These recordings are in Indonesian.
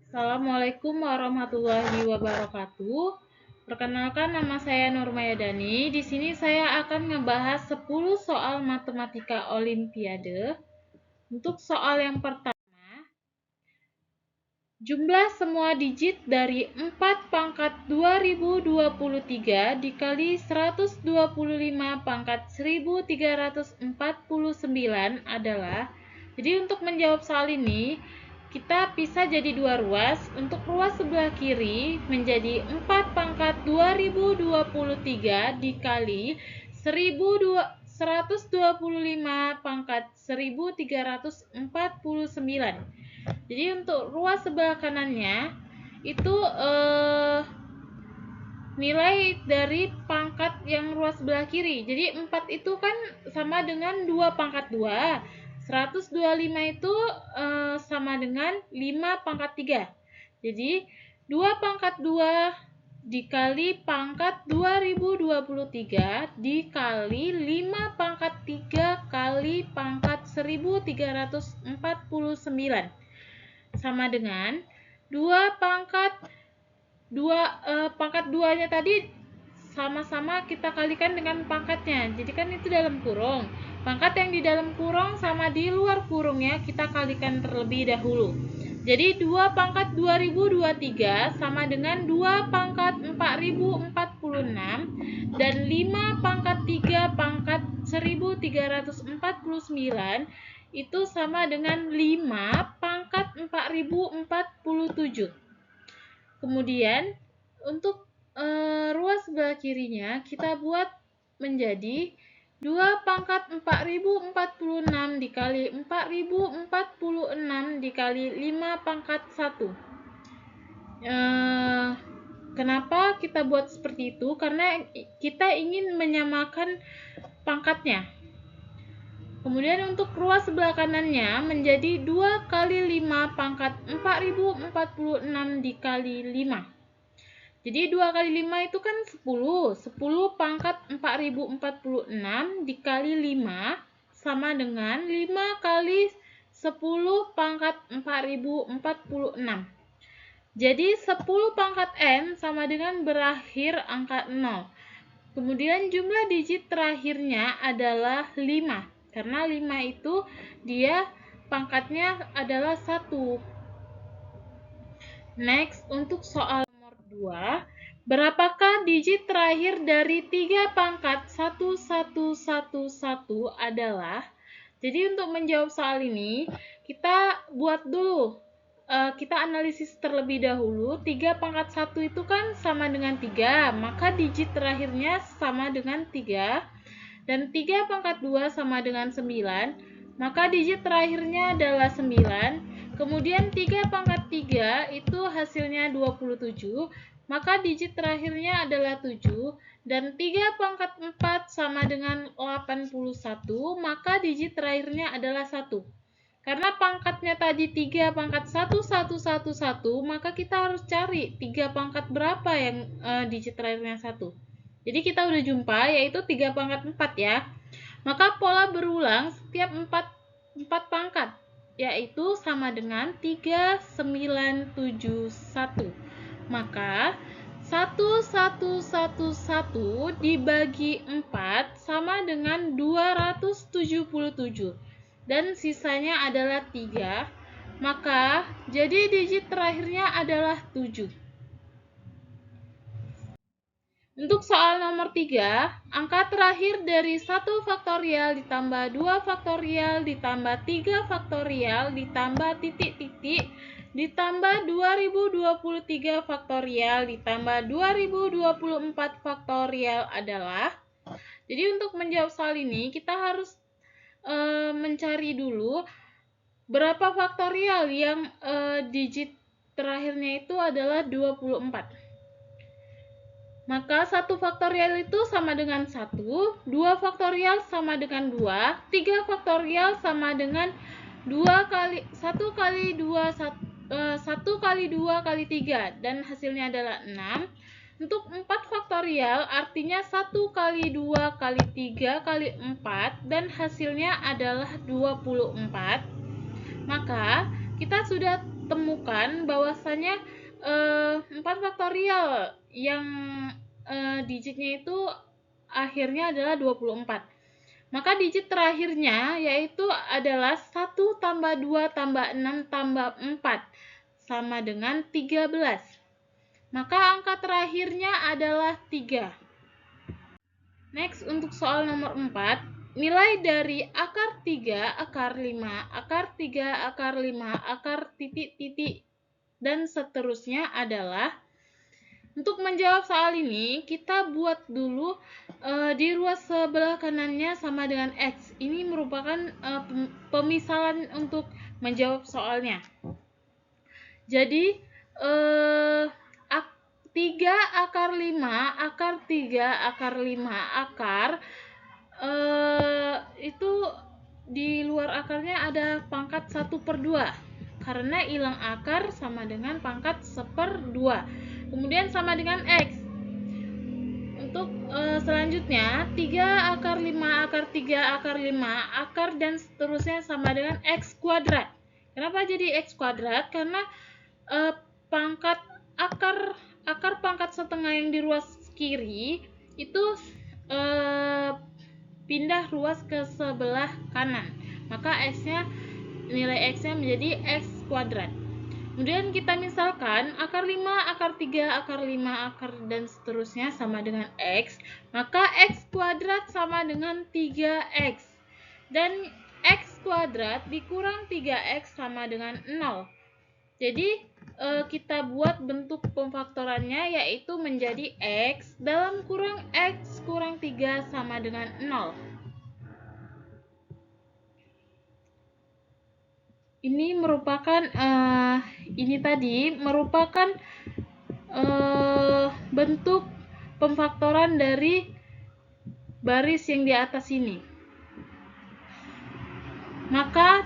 Assalamualaikum warahmatullahi wabarakatuh. Perkenalkan, nama saya Nurmayadani. Di sini saya akan ngebahas 10 soal matematika olimpiade. Untuk soal yang pertama, jumlah semua digit dari 4 pangkat 2023 dikali 125 pangkat 1349 adalah. Jadi untuk menjawab soal ini, kita pisah jadi dua ruas. Untuk ruas sebelah kiri menjadi 4 pangkat 2023 dikali 125 pangkat 1349. Jadi untuk ruas sebelah kanannya itu nilai dari pangkat yang ruas sebelah kiri. Jadi 4 itu kan sama dengan 2 pangkat 2. 125 itu sama dengan 5 pangkat 3. Jadi 2 pangkat 2 dikali pangkat 2023 dikali 5 pangkat 3 kali pangkat 1349 sama dengan 2 pangkat 2-nya tadi sama-sama kita kalikan dengan pangkatnya. Jadi kan itu dalam kurung. Pangkat yang di dalam kurung sama di luar kurungnya kita kalikan terlebih dahulu. Jadi 2 pangkat 2023 sama dengan 2 pangkat 4046 dan 5 pangkat 3 pangkat 1349 itu sama dengan 5 pangkat 4047. Kemudian untuk ruas sebelah kirinya kita buat menjadi 2 pangkat 4046 dikali 4046 dikali 5 pangkat 1. Kenapa kita buat seperti itu? Karena kita ingin menyamakan pangkatnya. Kemudian untuk ruas sebelah kanannya menjadi 2 kali 5 pangkat 4046 dikali 5. Jadi 2 kali 5 itu kan 10. 10 pangkat 4046 dikali 5 sama dengan 5 kali 10 pangkat 4046. Jadi 10 pangkat n sama dengan berakhir angka 0. Kemudian jumlah digit terakhirnya adalah 5. Karena 5 itu dia pangkatnya adalah 1. Next, untuk soal nomor 2, berapakah digit terakhir dari 3 pangkat 1111 adalah? Jadi untuk menjawab soal ini, kita buat dulu. Kita analisis terlebih dahulu. 3 pangkat 1 itu kan sama dengan 3, maka digit terakhirnya sama dengan 3. Dan 3 pangkat 2 sama dengan 9, maka digit terakhirnya adalah 9. Kemudian 3 pangkat 3 itu hasilnya 27, maka digit terakhirnya adalah 7. Dan 3 pangkat 4 sama dengan 81, maka digit terakhirnya adalah 1. Karena pangkatnya tadi 3 pangkat 1111, maka kita harus cari 3 pangkat berapa yang digit terakhirnya 1. Jadi kita udah jumpa, yaitu 3 pangkat 4 ya. Maka pola berulang setiap 4 pangkat, yaitu sama dengan 3971. Maka 1111 dibagi 4 sama dengan 277. Dan sisanya adalah 3. Maka jadi digit terakhirnya adalah 7. Untuk soal nomor 3, angka terakhir dari 1 faktorial ditambah 2 faktorial ditambah 3 faktorial ditambah titik-titik ditambah 2023 faktorial ditambah 2024 faktorial adalah. Jadi untuk menjawab soal ini kita harus mencari dulu berapa faktorial yang digit terakhirnya itu adalah 24. Maka 1 faktorial itu sama dengan 1, 2 faktorial sama dengan 2, 3 faktorial sama dengan 1 kali 2 kali 3, dan hasilnya adalah 6. Untuk 4 faktorial artinya 1 kali 2 kali 3 kali 4, dan hasilnya adalah 24. Maka kita sudah temukan bahwasanya 4 faktorial yang digitnya itu akhirnya adalah 24. Maka digit terakhirnya yaitu adalah 1 tambah 2 tambah 6 tambah 4 sama dengan 13. Maka angka terakhirnya adalah 3. Next, untuk soal nomor 4, nilai dari akar 3, akar 5, akar 3, akar 5, akar titik-titik, dan seterusnya adalah, untuk menjawab soal ini, kita buat dulu di ruas sebelah kanannya sama dengan X. Ini merupakan pemisalan untuk menjawab soalnya. Jadi, 3 akar 5, akar 3, akar 5, akar, itu di luar akarnya ada pangkat 1/2. Karena hilang akar sama dengan pangkat 1/2. Kemudian sama dengan X. Untuk selanjutnya, 3 akar 5, akar 3, akar 5, akar, dan seterusnya sama dengan X kuadrat. Kenapa jadi X kuadrat? Karena pangkat akar pangkat setengah yang di ruas kiri itu pindah ruas ke sebelah kanan, maka nilai X-nya menjadi X kuadrat. Kemudian kita misalkan akar 5, akar 3, akar 5, akar, dan seterusnya sama dengan X, maka X kuadrat sama dengan 3X. Dan X kuadrat dikurang 3X sama dengan 0. Jadi, kita buat bentuk pemfaktorannya yaitu menjadi X dalam kurang X kurang 3 sama dengan 0. Ini merupakan bentuk pemfaktoran dari baris yang di atas ini. Maka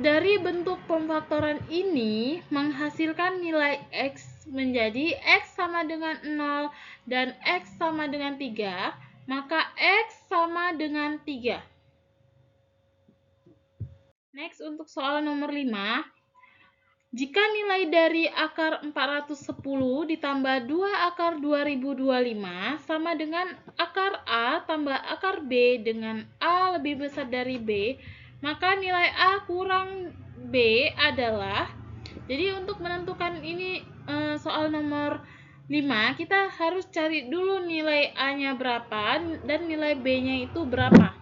dari bentuk pemfaktoran ini menghasilkan nilai X menjadi X sama dengan 0 dan X sama dengan 3, maka X sama dengan 3. Next, untuk soal nomor 5. Jika nilai dari akar 410 ditambah 2 akar 2025 sama dengan akar A tambah akar B dengan A lebih besar dari B, maka nilai A kurang B adalah, jadi untuk menentukan ini soal nomor 5, kita harus cari dulu nilai A-nya berapa dan nilai B-nya itu berapa.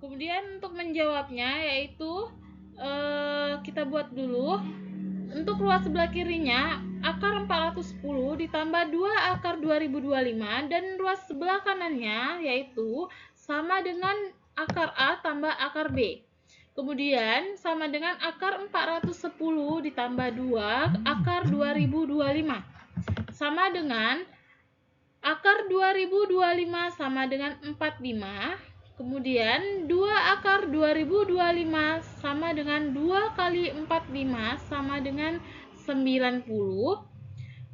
Kemudian untuk menjawabnya yaitu kita buat dulu. Untuk ruas sebelah kirinya akar 410 ditambah 2 akar 2025 dan ruas sebelah kanannya yaitu sama dengan akar A tambah akar B. Kemudian sama dengan akar 410 ditambah 2 akar 2025 sama dengan akar 2025 sama dengan 45. Kemudian 2 akar 2025 sama dengan 2 kali 45 sama dengan 90.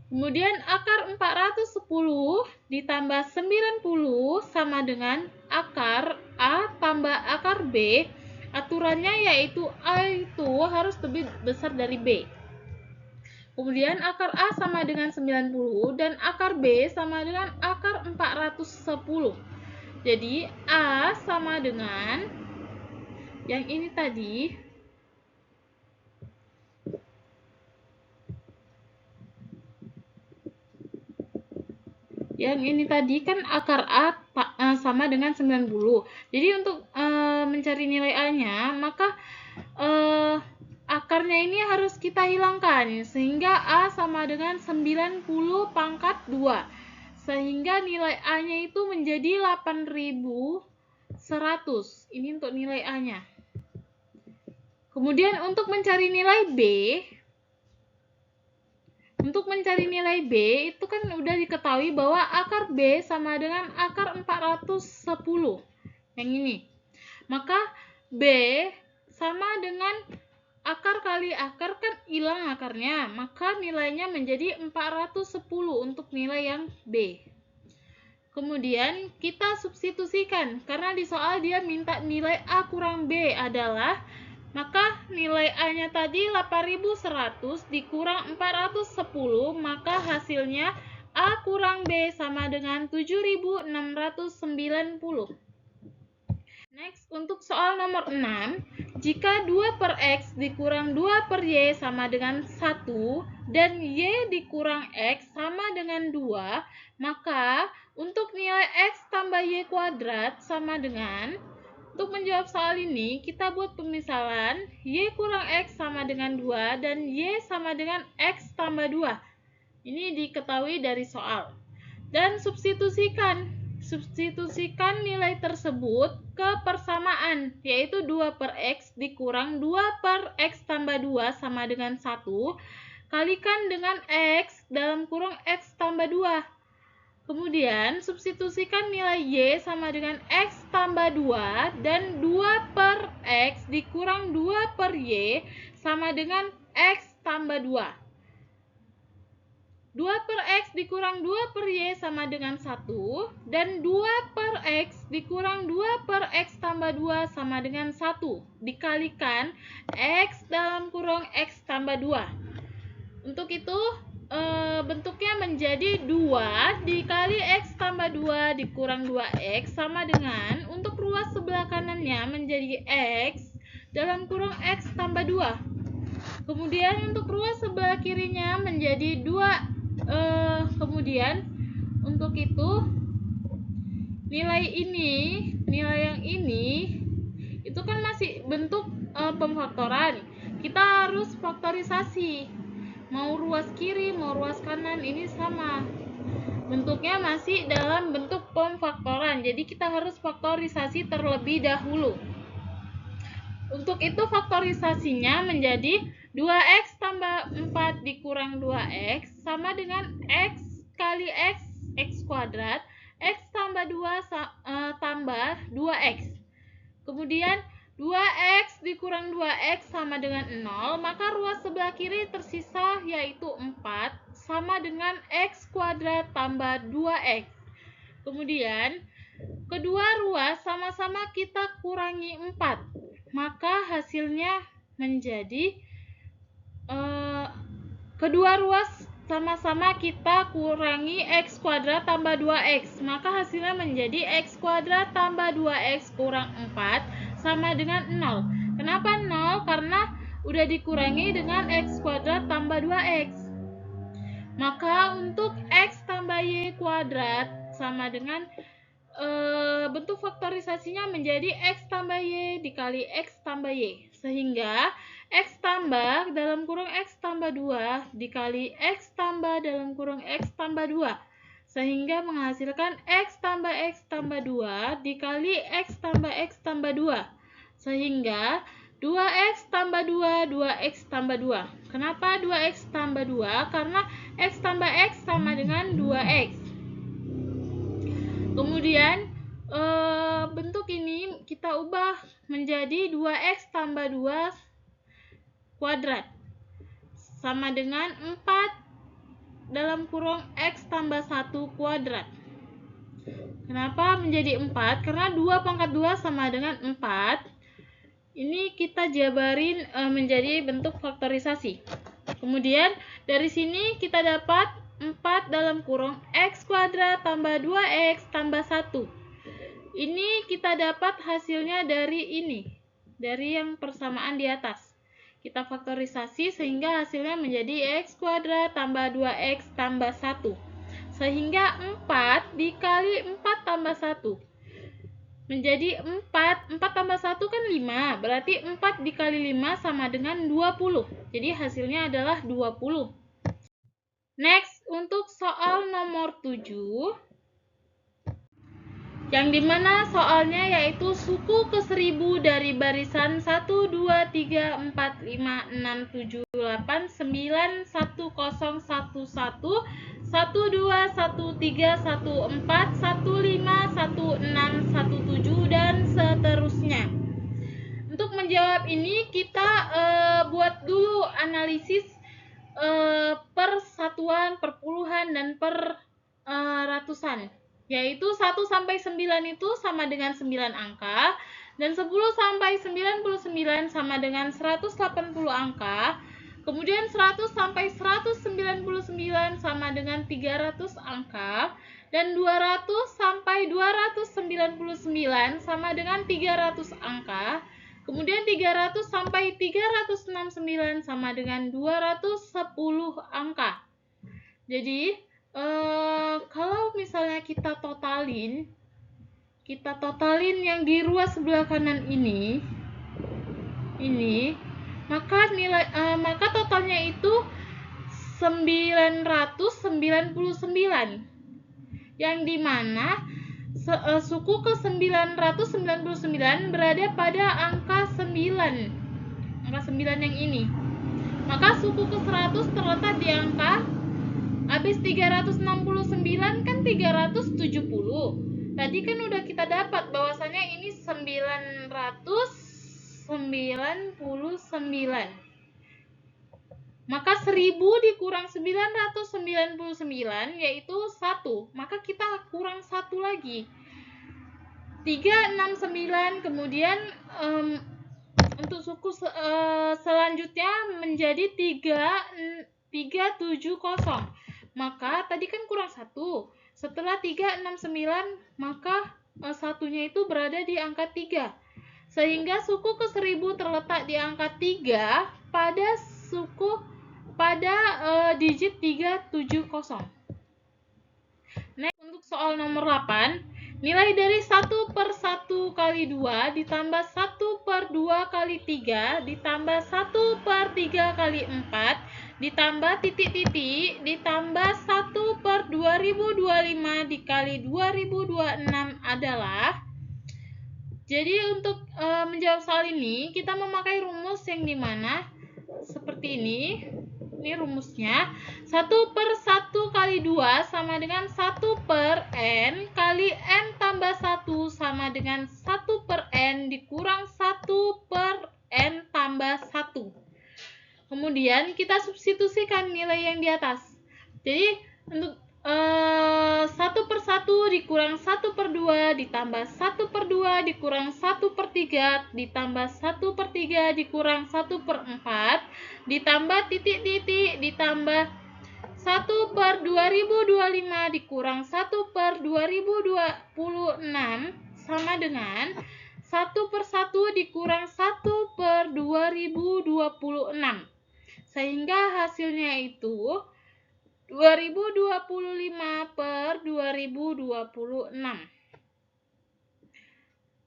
Kemudian akar 410 ditambah 90 sama dengan akar A tambah akar B. Aturannya yaitu A itu harus lebih besar dari B. Kemudian akar A sama dengan 90 dan akar B sama dengan akar 410. Jadi A sama dengan yang ini tadi, kan akar A sama dengan 90. Jadi untuk mencari nilai A-nya, maka akarnya ini harus kita hilangkan sehingga A sama dengan 90 pangkat 2. Sehingga nilai A-nya itu menjadi 8.100. Ini untuk nilai A-nya. Kemudian untuk mencari nilai B, itu kan udah diketahui bahwa akar B sama dengan akar 410. Yang ini. Maka B sama dengan akar kali akar, kan hilang akarnya, maka nilainya menjadi 410 untuk nilai yang B. Kemudian kita substitusikan, karena di soal dia minta nilai A kurang B adalah Maka nilai A-nya tadi 8.100 dikurang 410, maka hasilnya A kurang B sama dengan 7.690. Next, untuk soal nomor 6, jika 2 per X dikurang 2 per Y sama dengan 1, dan Y dikurang X sama dengan 2, maka untuk nilai X tambah Y kuadrat sama dengan, untuk menjawab soal ini, kita buat pemisalan, Y kurang X sama dengan 2, dan Y sama dengan X tambah 2. Ini diketahui dari soal. Dan substitusikan nilai tersebut ke persamaan, yaitu 2 per X dikurang 2 per X tambah 2 sama dengan 1, kalikan dengan X dalam kurung X tambah 2. Kemudian, substitusikan nilai Y sama dengan X tambah 2, dan 2 per X dikurang 2 per Y sama dengan X tambah 2. 2 per X dikurang 2 per Y sama dengan 1, dan 2 per X dikurang 2 per X tambah 2 sama dengan 1, dikalikan X dalam kurung X tambah 2. Untuk itu, bentuknya menjadi 2 dikali X tambah 2 dikurang 2X sama dengan, untuk ruas sebelah kanannya menjadi X dalam kurung X tambah 2. Kemudian untuk ruas sebelah kirinya menjadi 2. Kemudian untuk itu nilai yang ini itu kan masih bentuk pemfaktoran. Kita harus faktorisasi. Mau ruas kiri, mau ruas kanan, ini sama. Bentuknya masih dalam bentuk pemfaktoran. Jadi kita harus faktorisasi terlebih dahulu. Untuk itu faktorisasinya menjadi 2X tambah 4 dikurang 2X sama dengan X kali X, X kuadrat, X tambah 2 tambah 2X. Kemudian 2X dikurang 2X sama dengan 0, maka ruas sebelah kiri tersisa yaitu 4 sama dengan X kuadrat tambah 2X. Kemudian kedua ruas sama-sama kita kurangi 4. Maka hasilnya menjadi kedua ruas sama-sama kita kurangi X kuadrat tambah 2X. Maka hasilnya menjadi X kuadrat tambah 2X kurang 4 sama dengan 0. Kenapa 0? Karena udah dikurangi dengan X kuadrat tambah 2X. Maka untuk X tambah Y kuadrat sama dengan bentuk faktorisasinya menjadi X tambah Y dikali X tambah Y. Sehingga X tambah dalam kurung X tambah 2 dikali X tambah dalam kurung X tambah 2. Sehingga menghasilkan X tambah 2 dikali X tambah 2. Sehingga 2X tambah 2, 2X tambah 2. Kenapa 2X tambah 2? Karena X tambah X sama dengan 2X. Kemudian bentuk ini kita ubah menjadi 2X tambah 2 kuadrat sama dengan 4 dalam kurung X tambah 1 kuadrat. Kenapa menjadi 4? Karena 2 pangkat 2 sama dengan 4. Ini kita jabarin menjadi bentuk faktorisasi. Kemudian dari sini kita dapat 4 dalam kurung X kuadrat tambah 2X tambah 1. Ini kita dapat hasilnya dari ini, dari yang persamaan di atas. Kita faktorisasi sehingga hasilnya menjadi X kuadrat tambah 2X tambah 1. Sehingga 4 dikali 4 tambah 1. Menjadi 4 tambah 1 kan 5, berarti 4 dikali 5 sama dengan 20. Jadi hasilnya adalah 20. Next, untuk soal nomor 7, yang dimana soalnya yaitu suku ke 1000 dari barisan 1, 2, 3, 4, 5, 6, 7, 8, 9, 1, 0, 1, 1, 1, 2, 1, 3, 1, 4, 1, 5, 1, 6, 1, 7, dan seterusnya. Untuk menjawab ini kita buat dulu analisis per satuan, per puluhan, dan per ratusan. Yaitu 1 sampai 9 itu sama dengan 9 angka, Dan 10 sampai 99 sama dengan 180 angka. Kemudian 100 sampai 199 sama dengan 300 angka. Dan 200 sampai 299 sama dengan 300 angka. Kemudian 300 sampai 369 sama dengan 210 angka. Jadi, kalau misalnya kita totalin yang di ruas sebelah kanan ini, maka totalnya itu 999, yang dimana suku ke 999 berada pada angka 9 yang ini. Maka suku ke 100 terletak di angka, habis 369 kan 370. Tadi kan udah kita dapat bahwasanya ini 999. Maka 1000 dikurang 999 yaitu 1. Maka kita kurang 1 lagi. 369. Kemudian untuk suku selanjutnya menjadi 370. Maka tadi kan kurang 1. Setelah 369, maka satunya itu berada di angka 3. Sehingga suku ke 1000 terletak di angka 3 pada digit 370. Next, untuk soal nomor 8, nilai dari 1/1 kali 2 ditambah 1/2 kali 3 ditambah 1/3 kali 4 ditambah titik-titik ditambah 1/2025 dikali 2026 adalah. Jadi untuk menjawab soal ini kita memakai rumus yang dimana seperti ini. Ini rumusnya, 1/1 kali 2 sama dengan 1/n kali n tambah 1 sama dengan 1/n dikurang 1/n tambah 1. Kemudian kita substitusikan nilai yang di atas. Jadi untuk 1/1 dikurang 1/2 ditambah 1/2 dikurang 1/3 ditambah 1/3 dikurang 1/4 ditambah titik-titik ditambah 1/2025 dikurang 1/2026 sama dengan 1/1 dikurang 1/2026. Sehingga hasilnya itu 2025/2026.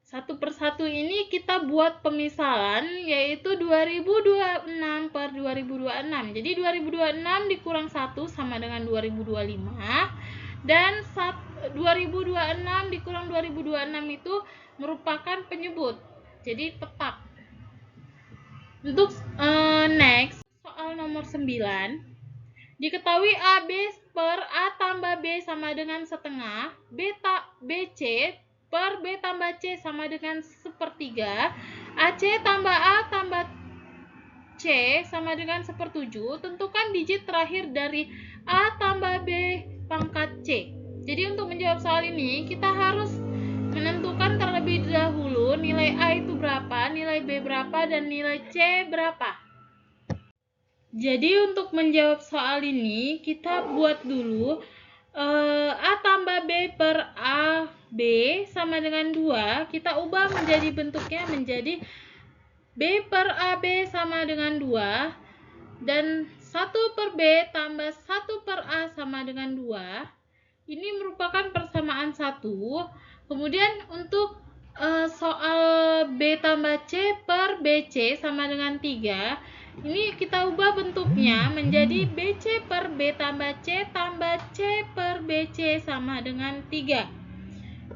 1/1 ini kita buat pemisalan, yaitu 2026/2026. Jadi 2026 dikurang 1 sama dengan 2025. Dan 2026 dikurang 2026 itu merupakan penyebut. Jadi tetap. Untuk next, soal nomor 9. Diketahui AB per A tambah B sama dengan setengah, BC per B tambah C sama dengan 1/3, AC tambah A tambah C sama dengan 1/7, tentukan digit terakhir dari A tambah B pangkat C. Jadi untuk menjawab soal ini, kita harus menentukan terlebih dahulu nilai A itu berapa, nilai B berapa, dan nilai C berapa. Jadi untuk menjawab soal ini kita buat dulu A tambah B per A B sama dengan 2. Kita ubah menjadi bentuknya menjadi B per AB sama dengan 2. Dan 1/B tambah 1/A sama dengan 2. Ini merupakan persamaan 1. Kemudian untuk soal B tambah C per BC sama dengan 3. Ini kita ubah bentuknya menjadi BC per B tambah C per BC sama dengan 3.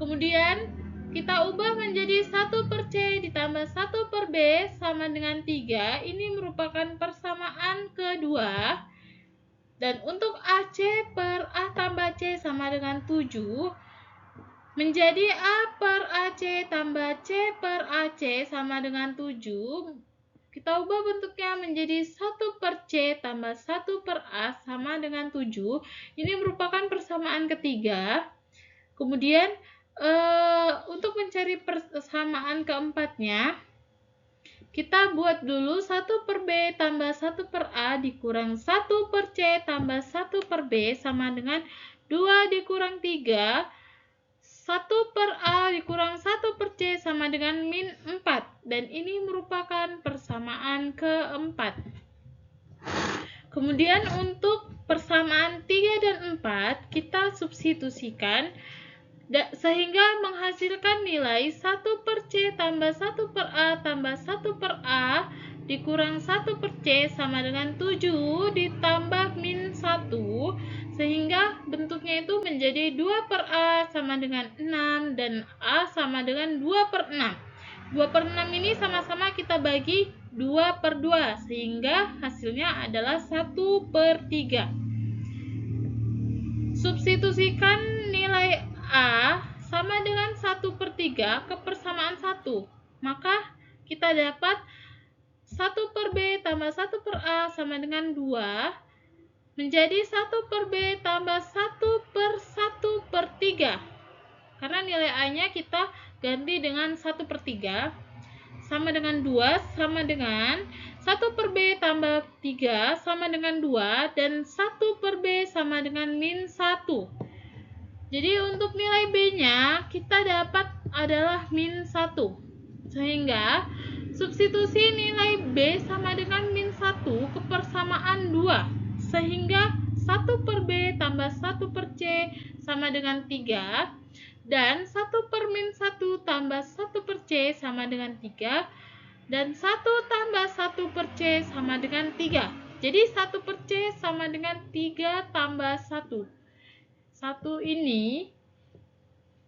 Kemudian kita ubah menjadi 1/C ditambah 1/B sama dengan 3. Ini merupakan persamaan kedua. Dan untuk AC per A tambah C sama dengan 7. Menjadi A per AC tambah C per AC sama dengan 7. Kita ubah bentuknya menjadi 1/C tambah 1/A sama dengan 7. Ini merupakan persamaan ketiga. Kemudian Untuk mencari persamaan keempatnya, kita buat dulu 1 per B tambah 1 per A dikurang 1 per C tambah 1 per B sama dengan 2 dikurang 3, 1 per A dikurang 1 per C sama dengan min 4. Dan ini merupakan persamaan keempat. Kemudian untuk persamaan 3 dan 4, kita substitusikan sehingga menghasilkan nilai 1 per C tambah 1 per A tambah 1 per A dikurang 1 per C sama dengan 7 ditambah min 1, sehingga bentuknya itu menjadi 2 per A sama dengan 6 dan A sama dengan 2 per 6. 2 per 6 ini sama-sama kita bagi 2 per 2, sehingga hasilnya adalah 1 per 3. Substitusikan nilai A sama dengan 1 per 3 ke persamaan 1. Maka kita dapat 1 per B tambah 1 per A sama dengan 2 menjadi 1 per B tambah 1 per 1 per 3. Karena nilai A-nya kita ganti dengan 1 per 3 sama dengan 2 sama dengan 1 per B tambah 3 sama dengan 2 dan 1 per B sama dengan min 1. Jadi untuk nilai B-nya kita dapat adalah min 1. Sehingga substitusi nilai B sama dengan min 1 ke persamaan 2. Sehingga 1 per B tambah 1 per C sama dengan 3. Dan 1 per min 1 tambah 1 per C sama dengan 3. Dan 1 tambah 1 per C sama dengan 3. Jadi 1 per C sama dengan 3 tambah 1. 1 ini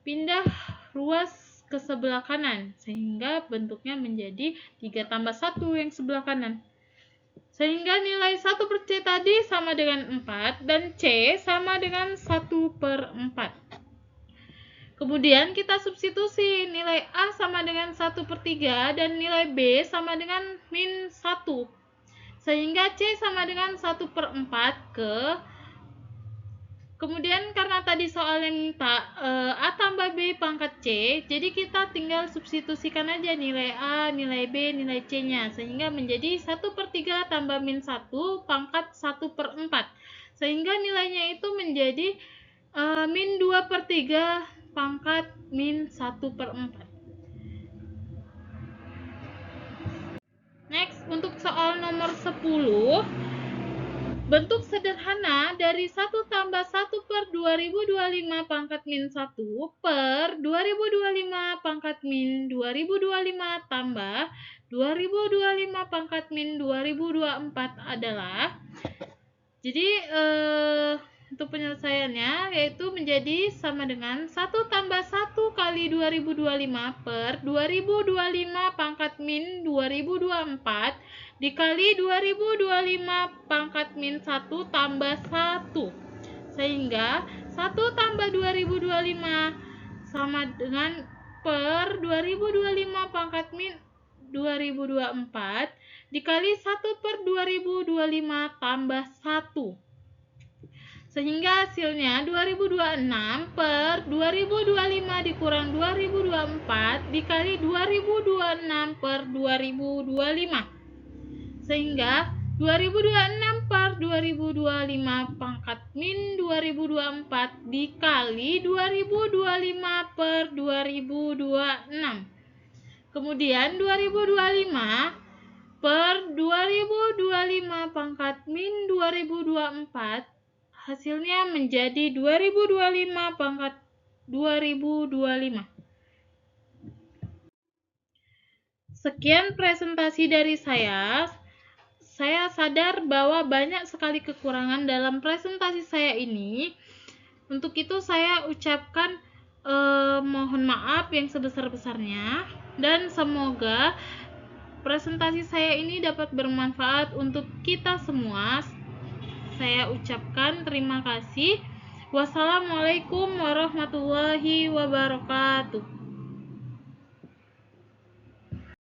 pindah ruas ke sebelah kanan, sehingga bentuknya menjadi 3 tambah 1 yang sebelah kanan. Sehingga nilai 1 per C tadi sama dengan 4, dan C sama dengan 1 per 4. Kemudian kita substitusi nilai A sama dengan 1 per 3, dan nilai B sama dengan min 1. Sehingga C sama dengan 1 per 4 ke... Kemudian karena tadi soalnya minta A tambah B pangkat C, jadi kita tinggal substitusikan aja nilai A, nilai B, nilai C-nya. Sehingga menjadi 1 per 3 tambah min 1 pangkat 1 per 4. Sehingga nilainya itu menjadi min 2 per 3 pangkat min 1 per 4. Next, untuk soal nomor 10. Bentuk sederhana dari 1 tambah 1 per 2025 pangkat min 1 per 2025 pangkat min 2025 tambah 2025 pangkat min 2024 adalah, jadi untuk penyelesaiannya yaitu menjadi sama dengan 1 tambah 1 kali 2025 per 2025 pangkat min 2024 dikali 2025 pangkat min 1 tambah 1. Sehingga 1 tambah 2025 sama dengan per 2025 pangkat min 2024 dikali 1 per 2025 tambah 1. Sehingga hasilnya 2026 per 2025 dikurang 2024 dikali 2026 per 2025. Sehingga 2026 per 2025 pangkat min 2024 dikali 2025 per 2026. Kemudian 2025 per 2025 pangkat min 2024 hasilnya menjadi 2025 pangkat 2025. Sekian presentasi dari saya. Saya sadar bahwa banyak sekali kekurangan dalam presentasi saya ini. Untuk itu saya ucapkan mohon maaf yang sebesar-besarnya, dan semoga presentasi saya ini dapat bermanfaat untuk kita semua. Saya ucapkan terima kasih. Wassalamualaikum warahmatullahi wabarakatuh.